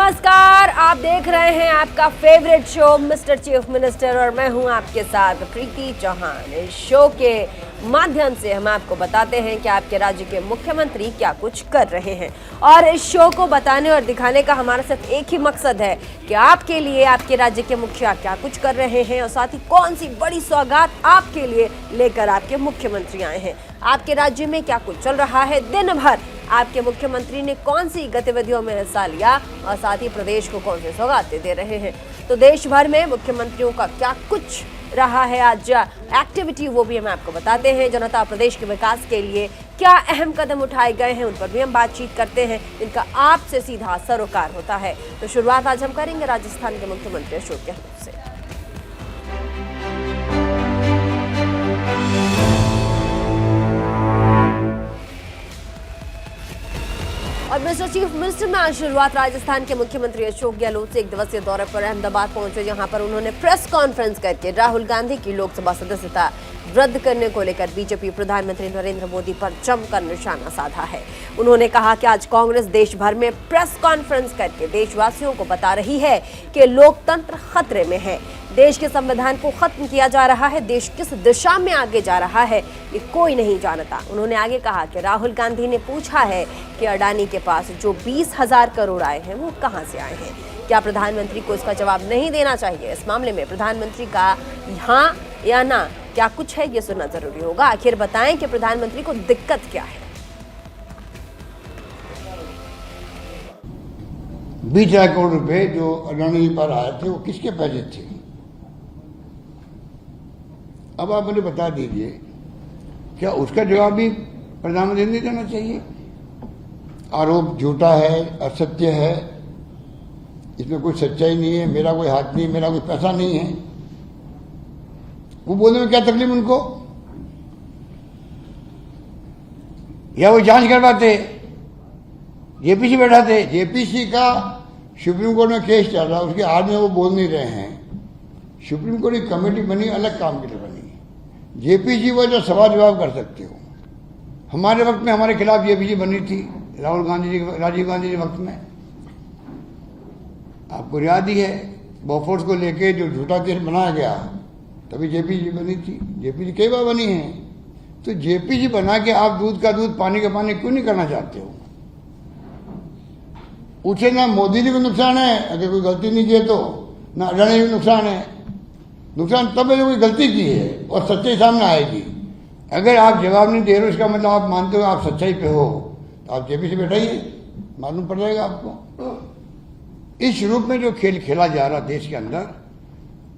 नमस्कार, आप देख रहे हैं आपका favourite show mister chief minister और मैं हूं आपके साथ प्रीति चौहान। इस शो के माध्यम से हम आपको बताते हैं कि आपके राज्य के मुख्यमंत्री क्या कुछ कर रहे हैं और इस शो को बताने और दिखाने का हमारा सिर्फ एक ही मकसद है कि आपके लिए आपके राज्य के मुखिया क्या कुछ कर रहे हैं और साथ ही कौन सी बड़ी सौगात आपके लिए लेकर आपके मुख्यमंत्री आए हैं। आपके राज्य में क्या कुछ चल रहा है, दिन भर आपके मुख्यमंत्री ने कौन सी गतिविधियों में हिस्सा लिया और साथ ही प्रदेश को कौन से सौगातें दे रहे हैं। तो देश भर में मुख्यमंत्रियों का क्या कुछ रहा है आज एक्टिविटी, वो भी हम आपको बताते हैं। जनता प्रदेश के विकास के लिए क्या अहम कदम उठाए गए हैं उन पर भी हम बातचीत करते हैं, इनका आपसे सीधा सरोकार होता है। तो शुरुआत आज हम करेंगे राजस्थान के मुख्यमंत्री अशोक गहलोत से। और मिस्टर चीफ मिनिस्टर में आज शुरुआत राजस्थान के मुख्यमंत्री अशोक गहलोत से एक दिवसीय दौरे पर अहमदाबाद पहुंचे, जहां पर उन्होंने प्रेस कॉन्फ्रेंस करके राहुल गांधी की लोकसभा सदस्यता रद्द करने को लेकर बीजेपी प्रधानमंत्री नरेंद्र मोदी पर जमकर निशाना साधा है। उन्होंने कहा कि आज कांग्रेस देश भर में प्रेस कॉन्फ्रेंस करके देशवासियों को बता रही है कि लोकतंत्र खतरे में है, देश के संविधान को खत्म किया जा रहा है, देश किस दिशा में आगे जा रहा है ये कोई नहीं जानता। उन्होंने आगे कहा कि राहुल गांधी ने पूछा है कि अडानी के पास जो 20,000 करोड़ आए हैं वो कहां से आए हैं, क्या प्रधानमंत्री को इसका जवाब नहीं देना चाहिए। इस मामले में प्रधानमंत्री का हाँ या ना क्या कुछ है ये सुनना जरूरी होगा। आखिर बताएं कि प्रधानमंत्री को दिक्कत क्या है। 20,000 करोड़ रुपए जो अडानी पर आए थे वो किसके पैसे थे? अब आप मुझे बता दीजिए, क्या उसका जवाब भी प्रधानमंत्री नहीं देना चाहिए? आरोप झूठा है, असत्य है, इसमें कोई सच्चाई नहीं है, मेरा कोई हाथ नहीं, मेरा कोई पैसा नहीं है, वो बोलने में क्या तकलीफ उनको? या वो जांच करवाते, जेपीसी बैठाते। जेपीसी का सुप्रीम कोर्ट में केस चल रहा है, उसके हाथ में वो बोल नहीं रहे हैं। सुप्रीम कोर्ट की कमेटी बनी, अलग काम के लिए बनी। जेपीसी वो जो सवाल जवाब कर सकते हो। हमारे वक्त में हमारे खिलाफ जेपीसी बनी थी, राजीव गांधी जी वक्त में, आपको याद ही है। बोफोर्स को लेके जो झूठा केस बनाया गया, तभी जेपीसी बनी थी। जेपीसी कई बार बनी है। तो जेपीसी बना के आप दूध का दूध पानी का पानी क्यों नहीं करना चाहते हो? उसे ना मोदी जी को नुकसान है अगर कोई गलती नहीं की तो, ना अडानी को नुकसान है। नुकसान तब है जो कोई गलती की है और सच्चाई सामने आएगी। अगर आप जवाब नहीं दे रहे हो, इसका मतलब आप मानते हो आप सच्चाई पे हो, तो आप जेपीसी बैठाइए, मालूम पड़ जाएगा आपको। इस रूप में जो खेल खेला जा रहा देश के अंदर,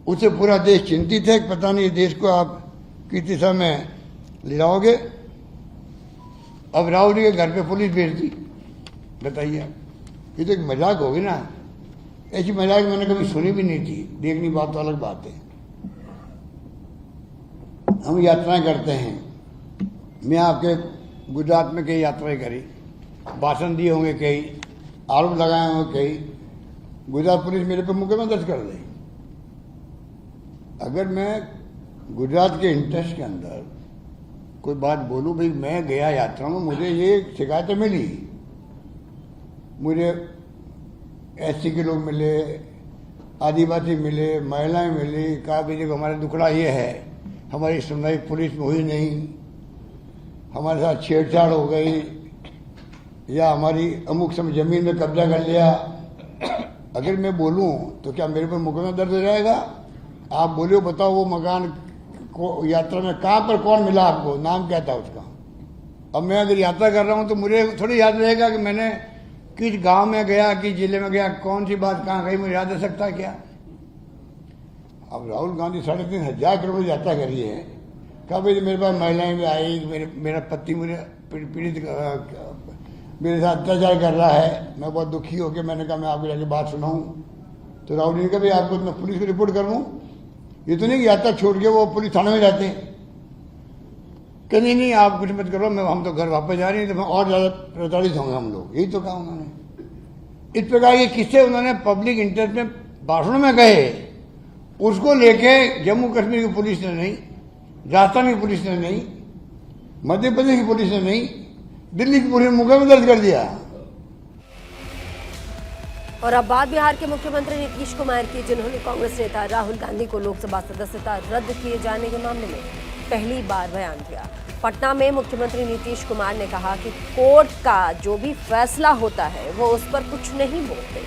उससे पूरा देश चिंतित है। पता नहीं देश को आप किस दिशा में ले जाओगे। अब राहुल जी के घर पे पुलिस भेज दी, बताइए, ये तो एक मजाक होगी ना। ऐसी मजाक मैंने कभी सुनी भी नहीं थी, देखनी बात तो अलग बात है। हम यात्राएं करते हैं, मैं आपके गुजरात में कई यात्राएं करी, भाषण दिए होंगे, कई आरोप लगाए होंगे, कई गुजरात पुलिस मेरे पे मुकदमा दर्ज कर दी। अगर मैं गुजरात के इंटरेस्ट के अंदर कोई बात बोलूं, भाई मैं गया यात्रा में, मुझे ये शिकायतें मिली, मुझे एससी के लोग मिले, आदिवासी मिले, महिलाएं मिली, कहा भी देखो हमारा दुखड़ा ये है, हमारी सुनवाई पुलिस में हुई नहीं, हमारे साथ छेड़छाड़ हो गई, या हमारी अमुक समय जमीन में कब्जा कर लिया। अगर मैं बोलूं तो क्या मेरे पर मुकदमा दर्ज हो जाएगा? आप बोलियो, बताओ वो मकान को यात्रा में कहाँ पर कौन मिला आपको, नाम क्या था उसका? अब मैं अगर यात्रा कर रहा हूं तो मुझे थोड़ी याद रहेगा कि मैंने किस गांव में गया, किस जिले में गया, कौन सी बात कहाँ गई, मुझे याद रह सकता है क्या? अब राहुल गांधी 3,500 करोड़ यात्रा करी है, कहा भाई मेरे पास महिलाएं भी आई, मेरा पति मुझे पीड़ित मेरे साथ अत्याचार कर रहा है, मैं बहुत दुखी हो गया। मैंने कहा मैं आपको जाके बात सुनाऊं, तो राहुल जी ने कहा भाई आपको मैं पुलिस को रिपोर्ट कर लूँ। ये तो नहीं कि यात्रा छोड़ के वो पुलिस थाने में जाते, कि नहीं आप कुछ मत करो, मैं हम तो घर वापस जा रहे हैं, तो मैं और ज्यादा प्रताड़ित होंगे हम लोग। यही तो कहा उन्होंने। इस प्रकार के किस्से उन्होंने पब्लिक इंटरेस्ट में भाषणों में कहे, उसको लेके जम्मू कश्मीर की पुलिस ने नहीं, राजस्थान की पुलिस ने नहीं, मध्य प्रदेश की पुलिस ने नहीं, दिल्ली की पुलिस ने मुकदमा दर्ज कर दिया। और अब बात बिहार के मुख्यमंत्री नीतीश कुमार की, जिन्होंने कांग्रेस नेता राहुल गांधी को लोकसभा सदस्यता रद्द किए जाने के मामले में पहली बार बयान दिया। पटना में मुख्यमंत्री नीतीश कुमार ने कहा कि कोर्ट का जो भी फैसला होता है वो उस पर कुछ नहीं बोलते।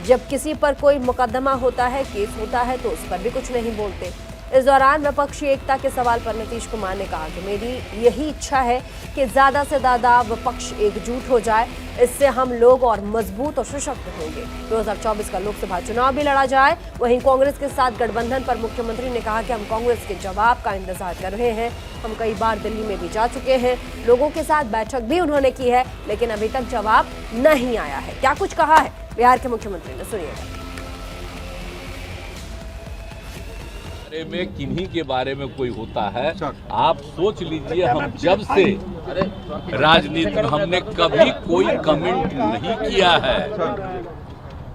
जब किसी पर कोई मुकदमा होता है, केस होता है, तो उस पर भी कुछ नहीं बोलते। इस दौरान विपक्षी एकता के सवाल पर नीतीश कुमार ने कहा कि मेरी यही इच्छा है कि ज्यादा से ज्यादा विपक्ष एकजुट हो जाए, इससे हम लोग और मजबूत और सशक्त होंगे। 2024 का लोकसभा चुनाव भी लड़ा जाए। वहीं कांग्रेस के साथ गठबंधन पर मुख्यमंत्री ने कहा कि हम कांग्रेस के जवाब का इंतजार कर रहे हैं। हम कई बार दिल्ली में भी जा चुके हैं, लोगों के साथ बैठक भी उन्होंने की है, लेकिन अभी तक जवाब नहीं आया है। क्या कुछ कहा है बिहार के मुख्यमंत्री ने, सुनिएगा। में किन्हीं के बारे में कोई होता है, आप सोच लीजिए, हम जब से राजनीति में हमने कभी कोई कमेंट नहीं किया है,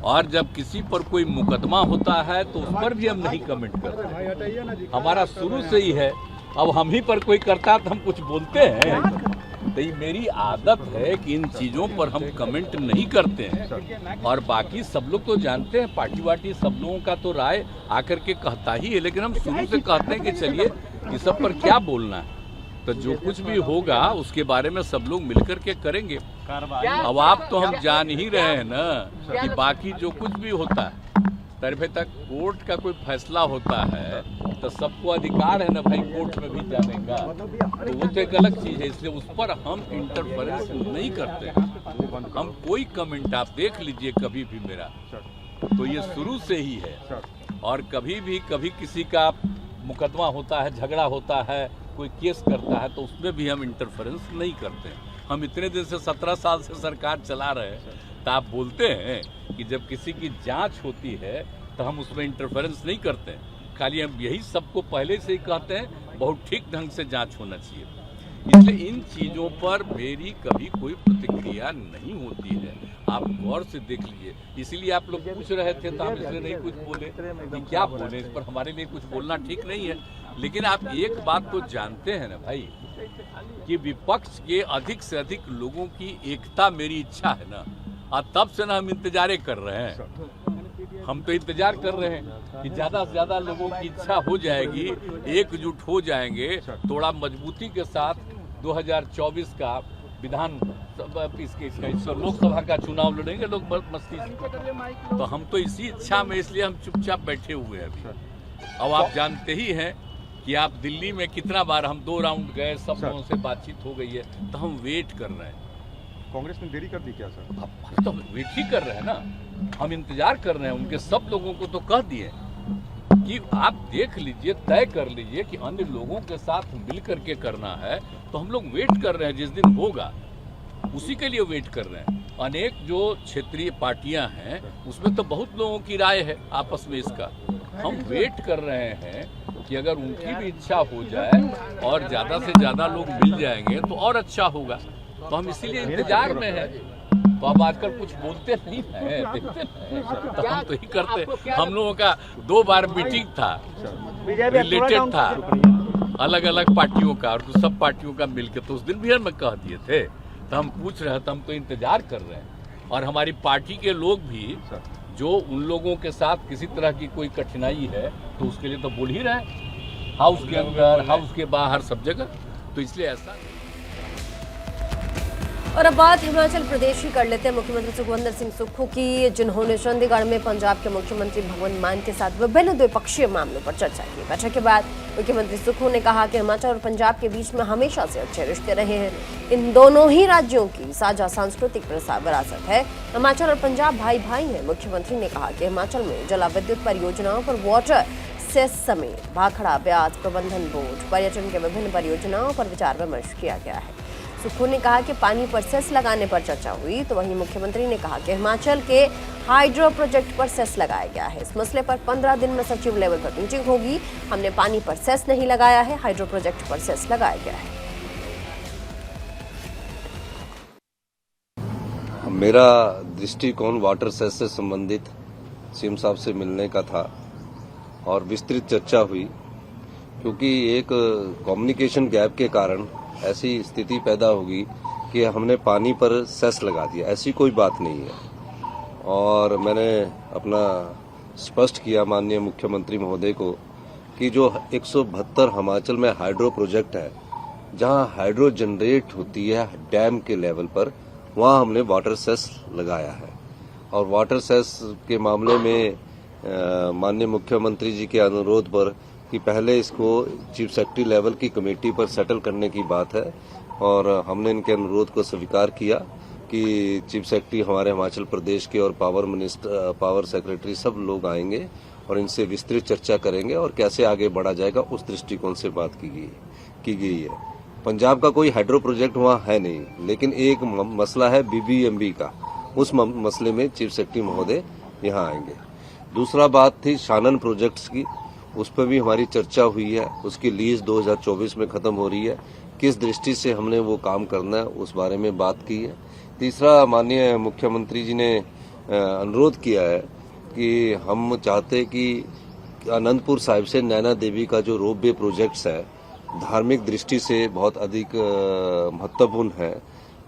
और जब किसी पर कोई मुकदमा होता है तो उस पर भी हम नहीं कमेंट करते। हमारा शुरू से ही है। अब हम ही पर कोई करता है तो हम कुछ बोलते हैं। तो ये मेरी आदत है कि इन चीज़ों पर हम कमेंट नहीं करते हैं। और बाकी सब लोग तो जानते हैं, पार्टी वार्टी सब लोगों का तो राय आकर के कहता ही है, लेकिन हम शुरू से कहते हैं कि चलिए इस सब पर क्या बोलना है, तो जो कुछ भी होगा उसके बारे में सब लोग मिलकर के करेंगे। अब आप तो हम जान ही रहे हैं ना कि बाकी जो कुछ भी होता है, तरफे तक कोर्ट का कोई फैसला होता है तो सबको अधिकार है ना भाई कोर्ट में भी जाने का, तो वो तो एक अलग चीज है। इसलिए उस पर हम इंटरफेरेंस नहीं करते। हम कोई कमेंट आप देख लीजिए कभी भी मेरा, तो ये शुरू से ही है। और कभी किसी का मुकदमा होता है, झगड़ा होता है, कोई केस करता है, तो उसमें भी हम इंटरफेरेंस नहीं करते। हम इतने दिन से 17 साल से सरकार चला रहे हैं, तो आप बोलते हैं कि जब किसी की जांच होती है तो हम उसमें इंटरफेरेंस नहीं करते हैं। खाली हम यही सबको पहले से ही कहते हैं बहुत ठीक ढंग से जांच होना चाहिए। इसलिए इन चीज़ों पर मेरी कभी कोई प्रतिक्रिया नहीं होती है। आप गौर से देख लीजिए। इसीलिए आप लोग पूछ रहे थे तो हम इसलिए नहीं कुछ बोले कि क्या बोले, इस पर हमारे लिए कुछ बोलना ठीक नहीं है। लेकिन आप एक बात तो जानते हैं ना भाई कि विपक्ष के अधिक से अधिक लोगों की एकता मेरी इच्छा है ना, और तब से ना हम इंतजार कर रहे हैं। हम तो इंतजार कर रहे हैं कि ज़्यादा से ज़्यादा लोगों की इच्छा हो जाएगी, एकजुट हो जाएंगे, थोड़ा मजबूती के साथ 2024 का विधान लोकसभा का चुनाव लड़ेंगे लोग मस्ती से। तो हम तो इसी इच्छा में, इसलिए हम चुपचाप बैठे हुए हैं अभी। अब आप जानते ही हैं कि आप दिल्ली में कितना बार हम 2 राउंड गए, सब लोगों से बातचीत हो गई है, तो हम वेट कर रहे हैं। कांग्रेस ने देरी कर दी क्या सर? अब तो वेट ही कर रहे हैं ना, हम इंतजार कर रहे हैं। उनके सब लोगों को तो कह दिए कि आप देख लीजिए, तय कर लीजिए कि अन्य लोगों के साथ मिल करके करना है, तो हम लोग वेट कर रहे हैं। जिस दिन होगा उसी के लिए वेट कर रहे हैं। अनेक जो क्षेत्रीय पार्टियां हैं उसमें तो बहुत लोगों की राय है आपस में, इसका हम वेट कर रहे हैं कि अगर उनकी भी इच्छा हो जाए और ज़्यादा से ज़्यादा लोग मिल जाएंगे तो और अच्छा होगा। तो हम इसीलिए इंतजार में हैं। तो अब आजकल कुछ बोलते नहीं है, देखते हैं, तो हम तो ही करते। हम लोगों का 2 बार मीटिंग था, रिलेटेड था अलग अलग पार्टियों का, और सब पार्टियों का मिलकर, तो उस दिन भी हम कह दिए थे। तो हम पूछ रहे थे, हम तो इंतजार कर रहे हैं। और हमारी पार्टी के लोग भी जो उन लोगों के साथ किसी तरह की कोई कठिनाई है तो उसके लिए तो बोल ही रहे, हाउस के अंदर, हाउस के बाहर, सब जगह। तो इसलिए ऐसा। और अब बात हिमाचल प्रदेश की कर लेते हैं मुख्यमंत्री सुखविंदर सिंह सुक्खू की, जिन्होंने चंडीगढ़ में पंजाब के मुख्यमंत्री भगवंत मान के साथ विभिन्न द्विपक्षीय मामलों पर चर्चा की। बैठक के बाद मुख्यमंत्री सुक्खू ने कहा कि हिमाचल और पंजाब के बीच में हमेशा से अच्छे रिश्ते रहे हैं। इन दोनों ही राज्यों की साझा सांस्कृतिक विरासत है। हिमाचल और पंजाब भाई भाई हैं। मुख्यमंत्री ने कहा कि हिमाचल में जलाविद्युत परियोजनाओं पर वाटर सेस समेत भाखड़ा, ब्याज प्रबंधन बोर्ड, पर्यटन के विभिन्न परियोजनाओं पर विचार विमर्श किया गया है। सुक्खू ने कहा कि पानी पर सेस लगाने पर चर्चा हुई, तो वहीं मुख्यमंत्री ने कहा कि हिमाचल के हाइड्रो प्रोजेक्ट पर सेस लगाया गया है। इस मसले पर 15 दिन में सचिव लेवल पर मीटिंग होगी। हमने पानी पर सेस नहीं लगाया है, हाइड्रो प्रोजेक्ट पर सेस लगाया गया है। मेरा दृष्टिकोण वाटर सेस से संबंधित सीएम साहब से मिलने का था और विस्तृत चर्चा हुई, क्योंकि एक कम्युनिकेशन गैप के कारण ऐसी स्थिति पैदा होगी कि हमने पानी पर सेस लगा दिया। ऐसी कोई बात नहीं है। और मैंने अपना स्पष्ट किया माननीय मुख्यमंत्री महोदय को कि जो 172 हिमाचल में हाइड्रो प्रोजेक्ट है, जहां हाइड्रो जनरेट होती है डैम के लेवल पर, वहां हमने वाटर सेस लगाया है। और वाटर सेस के मामले में माननीय मुख्यमंत्री जी के अनुरोध पर कि पहले इसको चीफ सेक्रेटरी लेवल की कमेटी पर सेटल करने की बात है, और हमने इनके अनुरोध को स्वीकार किया कि चीफ सेक्रेटरी हमारे हिमाचल प्रदेश के और पावर सेक्रेटरी सब लोग आएंगे और इनसे विस्तृत चर्चा करेंगे और कैसे आगे बढ़ा जाएगा उस दृष्टिकोण से बात की गई है। पंजाब का कोई हाइड्रो प्रोजेक्ट वहाँ है नहीं, लेकिन एक मसला है BBMB का, उस मसले में चीफ सेक्रेटरी महोदय यहाँ आएंगे। दूसरा बात थी शानन प्रोजेक्ट्स की, उस पर भी हमारी चर्चा हुई है। उसकी लीज 2024 में खत्म हो रही है, किस दृष्टि से हमने वो काम करना है उस बारे में बात की है। तीसरा, माननीय मुख्यमंत्री जी ने अनुरोध किया है कि हम चाहते कि आनंदपुर साहिब से नैना देवी का जो रोपवे प्रोजेक्ट्स है धार्मिक दृष्टि से बहुत अधिक महत्वपूर्ण है,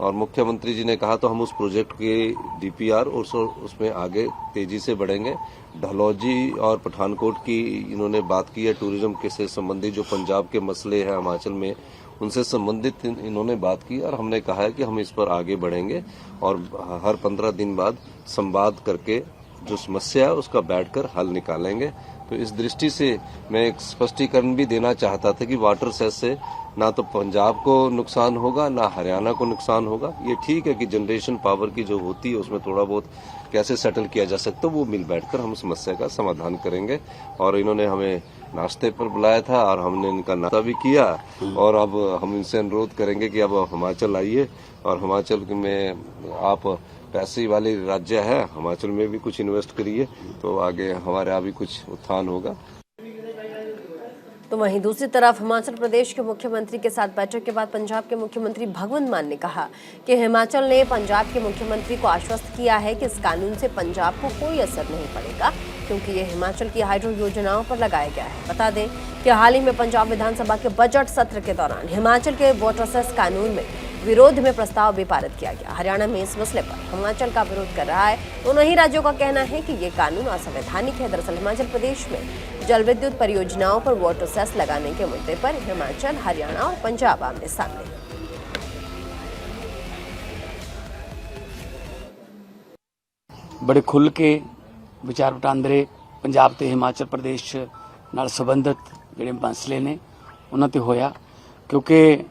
और मुख्यमंत्री जी ने कहा तो हम उस प्रोजेक्ट के DPR और उसमें आगे तेजी से बढ़ेंगे। ढलौजी और पठानकोट की इन्होंने बात की है, टूरिज्म के से संबंधित जो पंजाब के मसले हैं हिमाचल में उनसे संबंधित इन्होंने बात की, और हमने कहा है कि हम इस पर आगे बढ़ेंगे और हर 15 दिन बाद संवाद करके जो समस्या है उसका बैठकर हल निकालेंगे। तो इस दृष्टि से मैं एक स्पष्टीकरण भी देना चाहता था कि वाटर सेस से ना तो पंजाब को नुकसान होगा ना हरियाणा को नुकसान होगा। ये ठीक है कि जनरेशन पावर की जो होती है उसमें थोड़ा बहुत कैसे सेटल किया जा सकता है, वो मिल बैठकर हम समस्या का समाधान करेंगे। और इन्होंने हमें नाश्ते पर बुलाया था और हमने इनका नाश्ता भी किया, और अब हम इनसे अनुरोध करेंगे कि अब हिमाचल आइए, और हिमाचल में आप पैसे वाले राज्य है, हिमाचल में भी कुछ इन्वेस्ट करिए तो आगे हमारे यहाँ भी कुछ उत्थान होगा। तो वहीं दूसरी तरफ हिमाचल प्रदेश के मुख्यमंत्री के साथ बैठक के बाद पंजाब के मुख्यमंत्री भगवंत मान ने कहा कि हिमाचल ने पंजाब के मुख्यमंत्री को आश्वस्त किया है कि इस कानून से पंजाब को कोई असर नहीं पड़ेगा, क्योंकि ये हिमाचल की हाइड्रो योजनाओं पर लगाया गया है। बता दें कि हाल ही में पंजाब विधानसभा के बजट सत्र के दौरान हिमाचल के वाटर सेस कानून में विरोध में प्रस्ताव भी पारित किया गया। हरियाणा में इस मसले पर हिमाचल का विरोध कर रहा है। दोनों ही राज्यों का कहना है कि ये कानून असंवैधानिक है। दरअसल हिमाचल प्रदेश में जल विद्युत परियोजनाओं पर वाटर सेस लगाने के मुद्दे पर हिमाचल, हरियाणा और पंजाब आमने सामने। बड़े खुल के विचार वटांदरे पंजाब ते हिमाचल प्रदेश नाल संबंधित जिहड़े मसले ने उन्हां ते होया, क्योंकि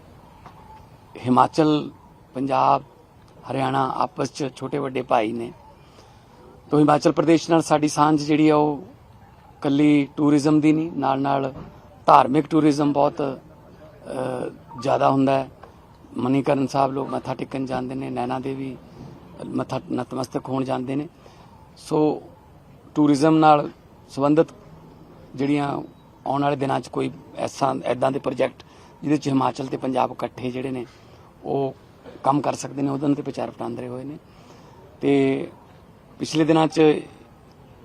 हिमाचल, पंजाब, हरियाणा आपस च छोटे वड्डे भाई ने। तो हिमाचल प्रदेश नाल साडी सांझ जिहड़ी है वो कल्ली टूरिज्म दी नहीं, नाल नाल धार्मिक टूरिज्म बहुत ज़्यादा हुंदा है। मणिकरण साहब लोग मत्था टेकन जाते हैं, नैना देवी मत्था नतमस्तक होण जाते हैं। सो टूरिज्म नाल संबंधित जिहड़ियां आउण वाले दिनां च कोई ऐदां दे प्रोजैक्ट जिहदे च हिमाचल ते पंजाब इकट्ठे जिहड़े ने ਉਹ ਕੰਮ ਕਰ ਸਕਦੇ ਨੇ, ਉਹਦੇ ਤੇ ਵਿਚਾਰ ਵਟਾਂਦਰੇ ਹੋਏ ਨੇ। ਤੇ ਪਿਛਲੇ ਦਿਨਾਂ 'ਚ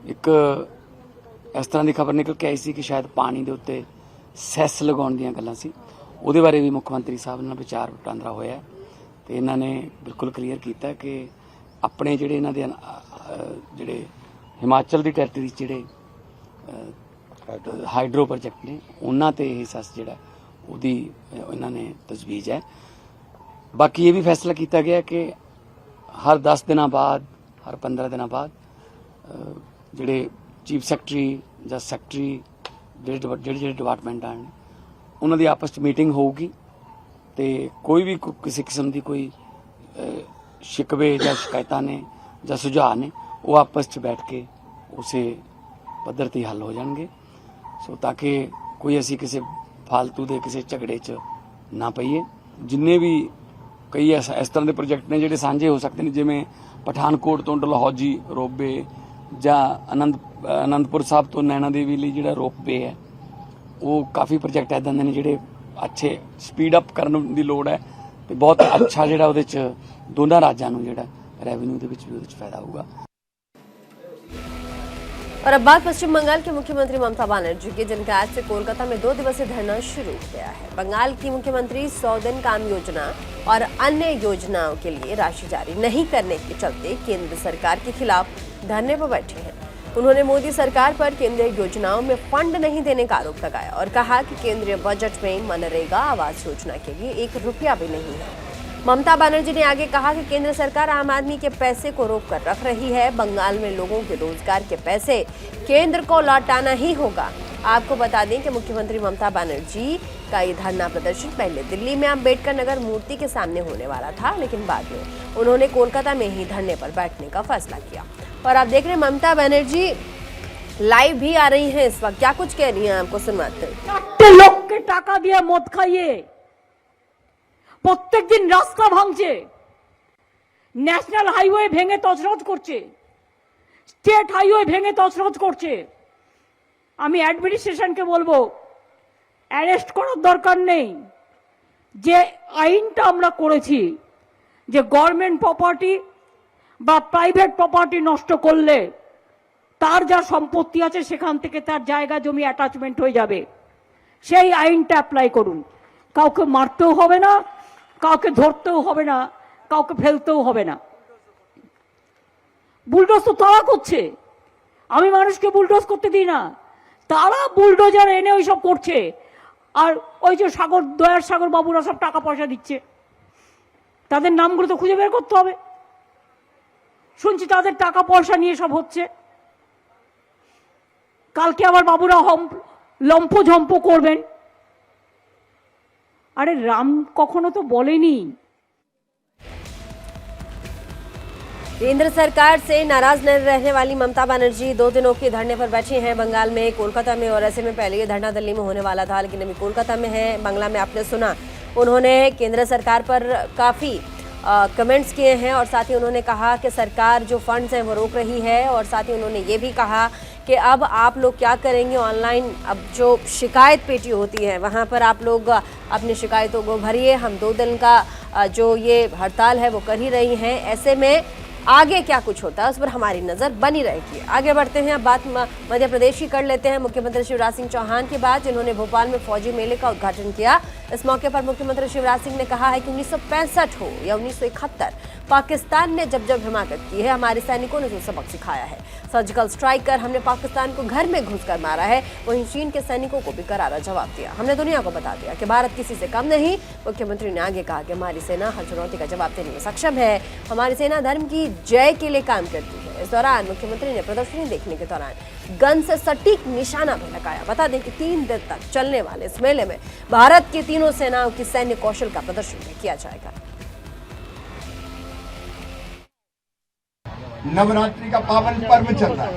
ਇੱਕ ਇਸ ਤਰ੍ਹਾਂ ਦੀ ਖਬਰ ਨਿਕਲ ਕੇ ਆਈ ਸੀ ਕਿ ਸ਼ਾਇਦ ਪਾਣੀ ਦੇ ਉੱਤੇ ਸੈਸ ਲਗਾਉਣ ਦੀਆਂ ਗੱਲਾਂ ਸੀ। ਉਹਦੇ ਬਾਰੇ ਵੀ ਮੁੱਖ ਮੰਤਰੀ ਸਾਹਿਬ ਨਾਲ ਵਿਚਾਰ ਵਟਾਂਦਰਾ ਹੋਇਆ ਤੇ ਇਹਨਾਂ ਨੇ ਬਿਲਕੁਲ ਕਲੀਅਰ ਕੀਤਾ ਕਿ ਆਪਣੇ ਜਿਹੜੇ ਇਹਨਾਂ ਦੇ ਜਿਹੜੇ ਹਿਮਾਚਲ ਦੀ ਟੈਰੀਟਰੀ ਜਿਹੜੇ ਹਾਈਡਰੋ ਪ੍ਰੋਜੈਕਟ ਨੇ ਉਹਨਾਂ ਤੇ ਇਹ ਸੈਸ ਜਿਹੜਾ ਉਹਦੀ ਇਹਨਾਂ ਨੇ ਤਜਵੀਜ਼ ਹੈ। बाकी ये भी फैसला किया गया कि हर 10 दिनों बाद, हर 15 दिनों बाद जिहड़े चीफ सैकटरी या सैकटरी जिहड़े डिपार्टमेंट आने उन्हां दी आपस च मीटिंग होगी, तो कोई भी किसी किस्म की कोई शिकवे या शिकायतां ने या सुझाव ने वो आपस च बैठ के उस पद्धर ते हल हो जाएंगे। सो ताकि कोई असी किसी फालतू के किसी झगड़े च ना पईए। जिन्ने भी कई इस तरह के प्रोजेक्ट ने जिहड़े सांझे हो सकते हैं, जिवें पठानकोट तो डलहौजी रोपवे ਜਾਂ आनंदपुर साहब तो नैना देवी ਲਈ ਜਿਹੜਾ रोपवे है वो काफ़ी प्रोजेक्ट इदां दे ने ਜਿਹੜੇ अच्छे स्पीड अप ਕਰਨ ਦੀ ਲੋੜ है, ਤੇ बहुत अच्छा ਜਿਹੜਾ ਉਹਦੇ ਚ ਦੋਨਾਂ ਰਾਜਾਂ ਨੂੰ ਜਿਹੜਾ ਰੈਵਨਿਊ ਦੇ ਵਿੱਚ ਵੀ ਉਹਦੇ ਚ ਫਾਇਦਾ ਹੋਊਗਾ। और अब बात पश्चिम बंगाल के मुख्यमंत्री ममता बनर्जी की, जिनका आज से कोलकाता में 2 दिवसीय धरना शुरू हो गया है। बंगाल की मुख्यमंत्री 100 दिन काम योजना और अन्य योजनाओं के लिए राशि जारी नहीं करने के चलते केंद्र सरकार के खिलाफ धरने पर बैठे हैं। उन्होंने मोदी सरकार पर केंद्रीय योजनाओं में फंड नहीं देने का आरोप लगाया और कहा कि केंद्रीय बजट में मनरेगा आवास योजना के लिए 1 रुपया भी नहीं है। ममता बनर्जी ने आगे कहा कि केंद्र सरकार आम आदमी के पैसे को रोक कर रख रही है। बंगाल में लोगों के रोजगार के पैसे केंद्र को लौटाना ही होगा। आपको बता दें कि मुख्यमंत्री ममता बनर्जी का ये धरना प्रदर्शन पहले दिल्ली में अम्बेडकर नगर मूर्ति के सामने होने वाला था, लेकिन बाद में उन्होंने कोलकाता में ही धरने पर बैठने का फैसला किया। और आप देख रहे हैं ममता बनर्जी लाइव भी आ रही हैं इस वक्त, क्या कुछ कह रही हैं आपको सुनवाते हैं। लोग के टाका दिए मद खाइए প্রত্যেক দিন রাস্তা ভাঙছে, ন্যাশনাল হাইওয়ে ভেঙে তছনছ করছে, স্টেট হাইওয়ে ভেঙে তছনছ করছে। আমি অ্যাডমিনিস্ট্রেশনকে বলবো অ্যারেস্ট করার দরকার নেই। যে আইনটা আমরা করেছি যে গভর্নমেন্ট প্রপার্টি বা প্রাইভেট প্রপার্টি নষ্ট করলে তার যা সম্পত্তি আছে সেখান থেকে তার জায়গা জমি অ্যাটাচমেন্ট হয়ে যাবে, সেই আইনটা অ্যাপ্লাই করুন। কাউকে মারতেও হবে না, কাউকে ধরতেও হবে না, কাউকে ফেলতেও হবে না। বুলডোজ তো তারা করছে, আমি মানুষকে বুলডোজ করতে দিই না, তারা বুলডোজার এনে ওইসব করছে। আর ওই যে দয়ার সাগর বাবুরা সব টাকা পয়সা দিচ্ছে, তাদের নামগুলো তো খুঁজে বের করতে হবে। শুনছি তাদের টাকা পয়সা নিয়ে সব হচ্ছে। কালকে আবার বাবুরা লম্পঝম্প করবেন। अरे राम कखनो तो बोलेनी। केंद्र सरकार से नाराज न रहने वाली ममता बनर्जी 2 दिनों के धरने पर बैठी हैं बंगाल में, कोलकाता में। और ऐसे में पहले ये धरना दिल्ली में होने वाला था, लेकिन अभी कोलकाता में है। बांग्ला में आपने सुना, उन्होंने केंद्र सरकार पर काफ़ी कमेंट्स किए हैं और साथ ही उन्होंने कहा कि सरकार जो फंड्स हैं वो रोक रही है। और साथ ही उन्होंने ये भी कहा कि अब आप लोग क्या करेंगे, ऑनलाइन अब जो शिकायत पेटी होती है वहाँ पर आप लोग अपनी शिकायतों को भरिए। हम 2 दिन का जो ये हड़ताल है वो कर ही रही हैं। ऐसे में आगे क्या कुछ होता है उस पर हमारी नज़र बनी रहेगी। आगे बढ़ते हैं, अब बात मध्य प्रदेश की कर लेते हैं। मुख्यमंत्री शिवराज सिंह चौहान के बाद जिन्होंने भोपाल में फौजी मेले का उद्घाटन किया, इस मौके पर मुख्यमंत्री शिवराज सिंह ने कहा है कि 1965 हो या 1971, पाकिस्तान ने जब जब हिमाकत की है, हमारे सैनिकों ने जो सबक सिखाया है, सर्जिकल स्ट्राइक कर हमने पाकिस्तान को घर में घुसकर मारा है, वहीं चीन के सैनिकों को भी करारा जवाब दिया। हमने दुनिया को बता दिया कि भारत किसी से कम नहीं। मुख्यमंत्री ने आगे कहा कि हमारी सेना हर चुनौती का जवाब देने में सक्षम है, हमारी सेना धर्म की जय के लिए काम करती है। इस दौरान मुख्यमंत्री ने प्रदर्शनी देखने के दौरान गन से सटीक निशाना भी लगाया। बता दें कि 3 दिन तक चलने वाले इस मेले में भारत की तीनों सेनाओं की सैन्य कौशल का प्रदर्शन भी किया जाएगा। नवरात्रि का पावन पर्व चल रहा है।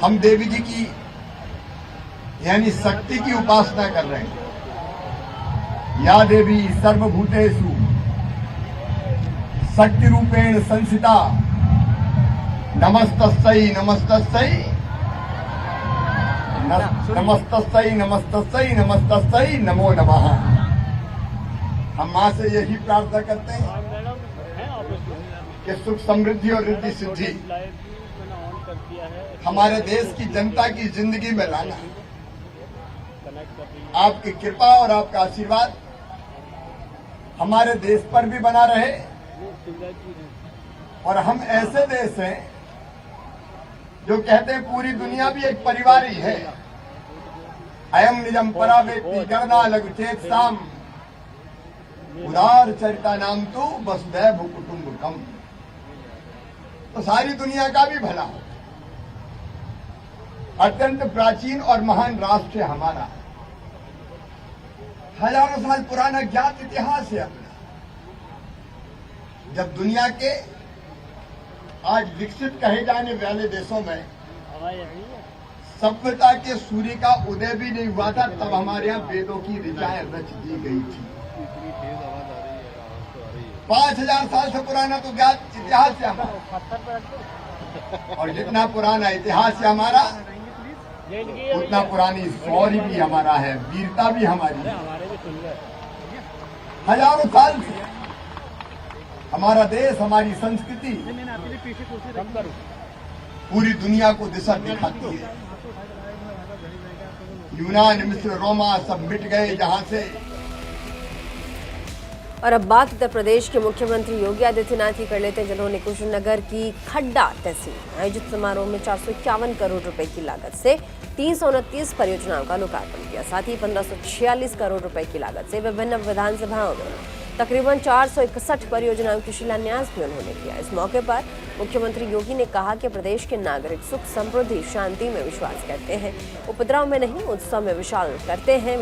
हम देवी जी की यानी शक्ति की उपासना कर रहे हैं। या देवी सर्वभूतेषु शक्ति रूपेण संस्थिता नमस्तस्यै नमस्तस्यै नमस्तस्यै नमस्तस्यै नमस्तस्यै नमो नमः। हम मां से यही प्रार्थना करते हैं कि सुख समृद्धि और रिद्धि सिद्धि हमारे देश की जनता की जिंदगी में लाना। आपकी कृपा और आपका आशीर्वाद हमारे देश पर भी बना रहे। और हम ऐसे देश हैं जो कहते हैं पूरी दुनिया भी एक परिवार ही है। अयम निजम परावेत्ति गणना लघुचेत साम उदार चरिता नाम तो वसुधैव कुटुंबकम। तो सारी दुनिया का भी भला हो। अत्यंत प्राचीन और महान राष्ट्र है हमारा, हजारों साल पुराना ज्ञात इतिहास है अपना। जब दुनिया के आज विकसित कहे जाने वाले देशों में सभ्यता के सूर्य का उदय भी नहीं हुआ था, तब हमारे यहाँ वेदों की ऋचाएं रच दी गई थी। 5000 साल से पुराना तो ज्ञात इतिहास है हमारा। और जितना पुराना इतिहास है हमारा, उतना पुरानी शौर्य भी हमारा है, वीरता भी हमारी है। हजारों साल से हमारा देश, हमारी संस्कृति पूरी दुनिया को दिशा दिखाती है। यूनान, मिस्र, रोमा सब मिट गए जहां से और अब बात उत्तर प्रदेश के मुख्यमंत्री योगी आदित्यनाथ की कर लेते हैं, जिन्होंने कुशीनगर की खड्डा तहसील में आयोजित समारोह में 451 करोड़ रुपए की लागत से 329 परियोजनाओं का लोकार्पण किया। साथ ही 1546 करोड़ रुपए की लागत से विभिन्न विधानसभाओं में तकरीबन 461 परियोजनाओं की शिलान्यास भी उन्होंने किया। इस मौके पर मुख्यमंत्री योगी ने कहा कि प्रदेश के नागरिक सुख, समृद्धि, शांति में विश्वास करते हैं, उपद्रव में नहीं, उत्सव में विश्वास करते हैं,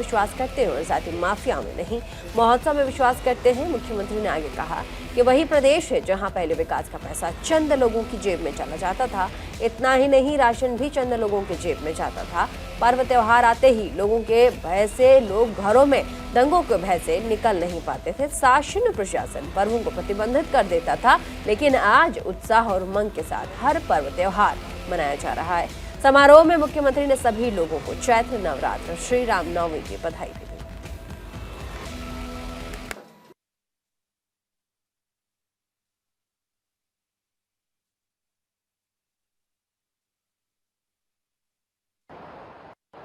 और साथ ही माफिया में नहीं, महोत्सव में विश्वास करते हैं। मुख्यमंत्री ने आगे कहा कि वही प्रदेश है जहां पहले विकास का पैसा चंद लोगों की जेब में चला जाता था। इतना ही नहीं, राशन भी चंद लोगों के जेब में जाता था। पर्व त्योहार आते ही लोगों के भय से लोग घरों में दंगों के भय से निकल नहीं पाते थे। शासन प्रशासन पर्वों को प्रतिबंधित कर देता था, लेकिन आज उत्साह और उमंग के साथ हर पर्व त्योहार मनाया जा रहा है। समारोह में मुख्यमंत्री ने सभी लोगों को चैत्र नवरात्र, श्री राम नवमी की बधाई दी।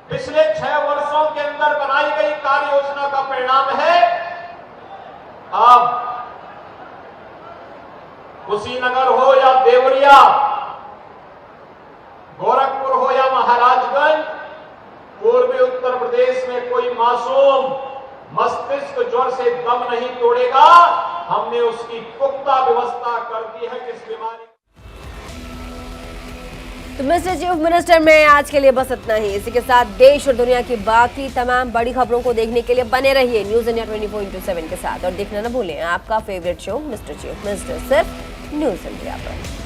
पिछले 6 वर्षों के अंदर बनाई गई कार्य योजना का परिणाम है अब कुशीनगर हो या देवरिया, गोरखपुर हो या महाराजगंज, पूर्वी उत्तर प्रदेश में कोई मासूम मस्तिष्क ज्वर से दम नहीं तोड़ेगा। हमने उसकी पुख्ता व्यवस्था कर दी है कि इस बीमारी। तो मिस्टर चीफ मिनिस्टर में आज के लिए बस इतना ही। इसी के साथ देश और दुनिया की बाकी तमाम बड़ी खबरों को देखने के लिए बने रहिए न्यूज इंडिया 24/7 के साथ, और देखना न भूलें आपका favourite show mister chief minister, सिर्फ न्यूज इंडिया पर।